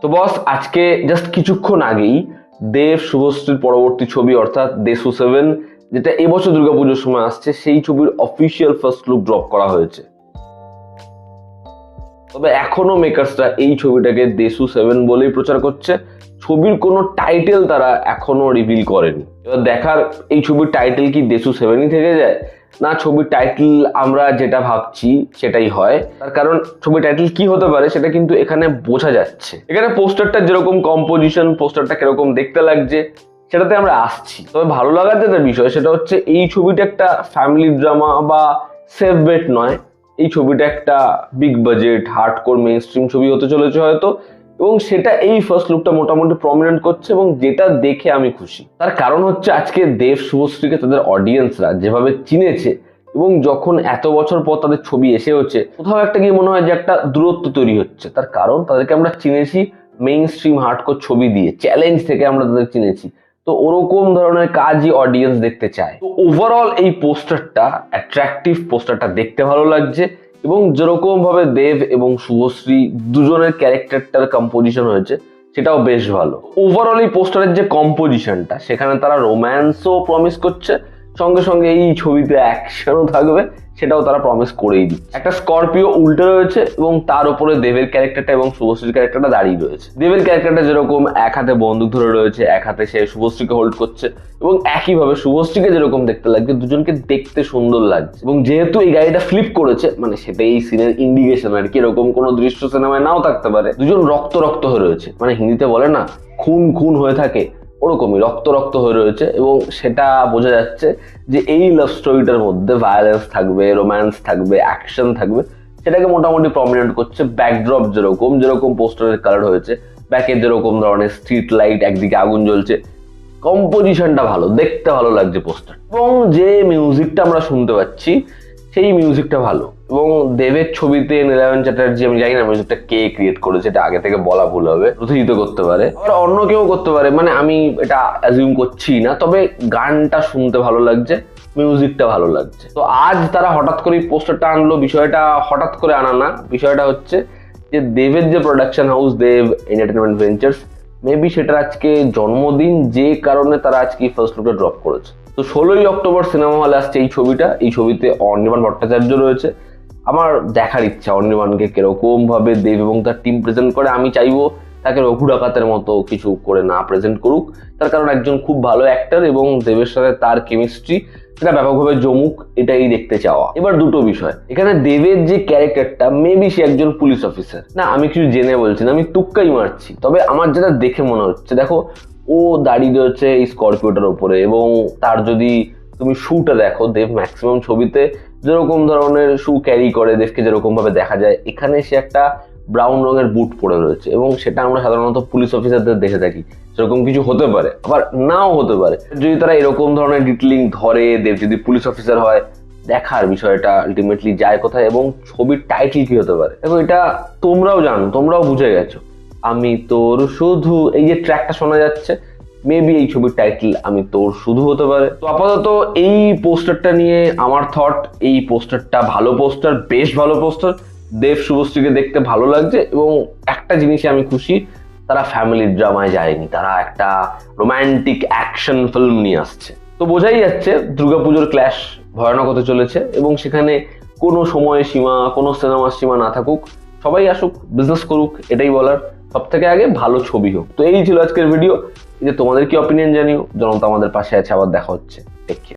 তো বস, আজকে জাস্ট কিছুক্ষণ আগেই দেব শুভশ্রীর পরবর্তী ছবি অর্থাৎ দেশু 7, যেটা এবছর দুর্গাপুজোর সময় আসছে, সেই ছবির অফিসিয়াল ফার্স্ট লুক ড্রপ করা হয়েছে। তবে এখনো মেকার্সরা এই ছবিটাকে দেশু 7 বলেই প্রচার করছে। ছবির কোনো টাইটেল তারা এখনো রিভিল করেনি। এবার দেখার এই ছবির টাইটেল কি দেশু 7ই থেকে যায়, না ছবির টাইটেল আমরা যেটা ভাবছি সেটাই হয়। তার কারণ ছবির টাইটেল কি হতে পারে সেটা কিন্তু এখানে বোঝা যাচ্ছে। এখানে পোস্টারটা যেরকম কম্পোজিশন, পোস্টারটা কিরকম দেখতে লাগছে সেটাতে আমরা আসছি। তবে ভালো লাগার যেটা বিষয় সেটা হচ্ছে এই ছবিটা একটা ফ্যামিলি ড্রামা বা সেফ বেট নয়। এই ছবিটা একটা big budget hardcore main stream ছবি হতে চলেছে হয়তো, এবং সেটা এই ফার্স্ট লুকটা মোটামুটি প্রমিনেন্ট করছে এবং যেটা দেখে আমি খুশি। তার কারণ হচ্ছে আজকে দেব শুভশ্রীকে তাদের অডিয়েন্সরা যেভাবে চিনেছে, এবং যখন এত বছর পর তাদের ছবি এসে হচ্ছে, কোথাও একটা গিয়ে মনে হয় যে একটা দূরত্ব তৈরি হচ্ছে। তার কারণ তাদেরকে আমরা চিনেছি মেইন স্ট্রিম হার্ডকোর ছবি দিয়ে, চ্যালেঞ্জ থেকে আমরা তাদের চিনেছি। তো ওরকম ধরনের কাজই অডিয়েন্স দেখতে চায়। তো ওভারঅল এই পোস্টারটা অ্যাট্রাকটিভ, পোস্টারটা দেখতে ভালো লাগছে, এবং যেরকম ভাবে দেব এবং শুভশ্রী দুজনের ক্যারেক্টারটার কম্পোজিশন হয়েছে সেটাও বেশ ভালো। ওভারঅল এই পোস্টারের যে কম্পোজিশনটা, সেখানে তারা রোম্যান্সও প্রমিস করছে, সঙ্গে সঙ্গে এই ছবিতে অ্যাকশনও থাকবে সেটাও তারা প্রমিস করেই দিচ্ছে। একটা স্করপিও উল্টে রয়েছে এবং তার উপরে দেবের ক্যারেক্টারটা এবং শুভশ্রীর ক্যারেক্টারটা দাঁড়িয়ে রয়েছে। দেবের ক্যারেক্টারটা যেরকম এক হাতে বন্দুক ধরে রয়েছে, এক হাতে সে শুভশ্রীকে হোল্ড করছে, এবং একইভাবে শুভশ্রীকে যেরকম দেখতে লাগছে, দুজনকে দেখতে সুন্দর লাগছে। এবং যেহেতু এই গাড়িটা ফ্লিপ করেছে, মানে সেটা এই সিনের ইন্ডিকেশন আর কি, এরকম কোনো দৃশ্য সিনেমায় নাও থাকতে পারে, দুজন রক্ত রক্ত হয়ে রয়েছে, মানে হিন্দিতে বলে না খুন খুন হয়ে থাকে, ওরকমই রক্ত রক্ত হয়ে রয়েছে। এবং সেটা বোঝা যাচ্ছে যে এই লাভ স্টোরিটার মধ্যে ভায়োলেন্স থাকবে, রোম্যান্স থাকবে, অ্যাকশন থাকবে, সেটাকে মোটামুটি প্রমিনেন্ট করছে। ব্যাকড্রপ যেরকম পোস্টারের কালার হয়েছে, ব্যাকে যেরকম ধরনের স্ট্রিট লাইট, একদিকে আগুন জ্বলছে, কম্পোজিশনটা ভালো, দেখতে ভালো লাগছে পোস্টার। এবং যে মিউজিকটা আমরা শুনতে পাচ্ছি সেই মিউজিকটা ভালো। এবং দেবের ছবিতে নীলায়ন চ্যাটার্জি, আমি জানি না মিউজিকটা কে ক্রিয়েট করেছে, এটা আগে থেকে বলা ভুল হবে, প্রতিহিত করতে পারে, আবার অন্য কেউ করতে পারে, মানে আমি এটা অ্যাজিউম করছি না। তবে গানটা শুনতে ভালো লাগছে, মিউজিকটা ভালো লাগছে। তো আজ তারা হঠাৎ করে পোস্টারটা আনলো, বিষয়টা হঠাৎ করে আনা না, বিষয়টা হচ্ছে যে দেবের যে প্রোডাকশন হাউস দেব এন্টারটেনমেন্ট ভেঞ্চার্স, মেবি সেটার আজকে জন্মদিন, যে কারণে তারা আজকে ফার্স্ট লুকটা ড্রপ করেছে। তো 16ই অক্টোবর সিনেমা হলে আসছে এই ছবিটা। এই ছবিতে অনির্বাণ ভট্টাচার্য রয়েছে। আমার দেখার ইচ্ছা অনির্বাণকে কিরকম ভাবে দেব এবং তার টিম প্রেজেন্ট করে। আমি চাইবো তাকে রঘু ডাকাতের মতো কিছু করে না প্রেজেন্ট করুক, তার কারণ একজন খুব ভালো অ্যাক্টর এবং দেবের সাথে তার কেমিস্ট্রি সেটা ব্যাপকভাবে জমুক, এটাই দেখতে চাওয়া। এবার দুটো বিষয়, এখানে দেবের যে ক্যারেক্টারটা, মেবি সে একজন পুলিশ অফিসার না, আমি কিছু জেনে বলছি না, আমি তুক্কাই মারছি। তবে আমার যেটা দেখে মনে হচ্ছে, দেখো ও দাঁড়িয়ে রয়েছে এই স্করপিওটার উপরে, এবং তার যদি তুমি শুটা দেখো, দেব ম্যাক্সিমাম ছবিতে যেরকম ধরনের শু ক্যারি করে, দেবকে যেরকম ভাবে দেখা যায়, এখানে সে একটা ব্রাউন রঙের বুট পরে রয়েছে, এবং সেটা আমরা সাধারণত পুলিশ অফিসারদের দেখে থাকি। সেরকম কিছু হতে পারে, আবার নাও হতে পারে। যদি তারা এরকম ধরনের ডিটেলিং ধরে, দেব যদি পুলিশ অফিসার হয়, দেখার বিষয়টা আলটিমেটলি যায় কোথায়, এবং ছবির টাইটেল কি হতে পারে। দেখো এটা তোমরাও জানো, তোমরাও বুঝে গেছো, আমি তোর শুধু, এই যে ট্র্যাকটা শোনা যাচ্ছে, মেবি এই ছবির টাইটেল আমি তোর শুধু হতে পারে। তো আপাতত এই পোস্টারটা নিয়ে আমার থট, এই পোস্টারটা ভালো পোস্টার, বেশ ভালো পোস্টার। দেব শুভশ্রীকে দেখতে ভালো লাগছে, এবং একটা জিনিসে আমি খুশি, তারা ফ্যামিলি ড্রামায় যায়নি, তারা একটা রোম্যান্টিক অ্যাকশন ফিল্ম নিয়ে আসছে। তো বোঝাই যাচ্ছে দুর্গাপুজোর ক্ল্যাশ ভয়ানক হতে চলেছে, এবং সেখানে কোনো সময়ের সীমা, কোনো সিনেমার সীমা না থাকুক, সবাই আসুক, বিজনেস করুক, এটাই বলার। সব থেকে আগে ভালো ছবি হোক। তো এই ছিল আজকের ভিডিও। যে তোমাদের কি অপিনিয়ন জানিও, জনতা আমাদের পাশে আছে। আবার দেখা হচ্ছে, টেক কেয়ার।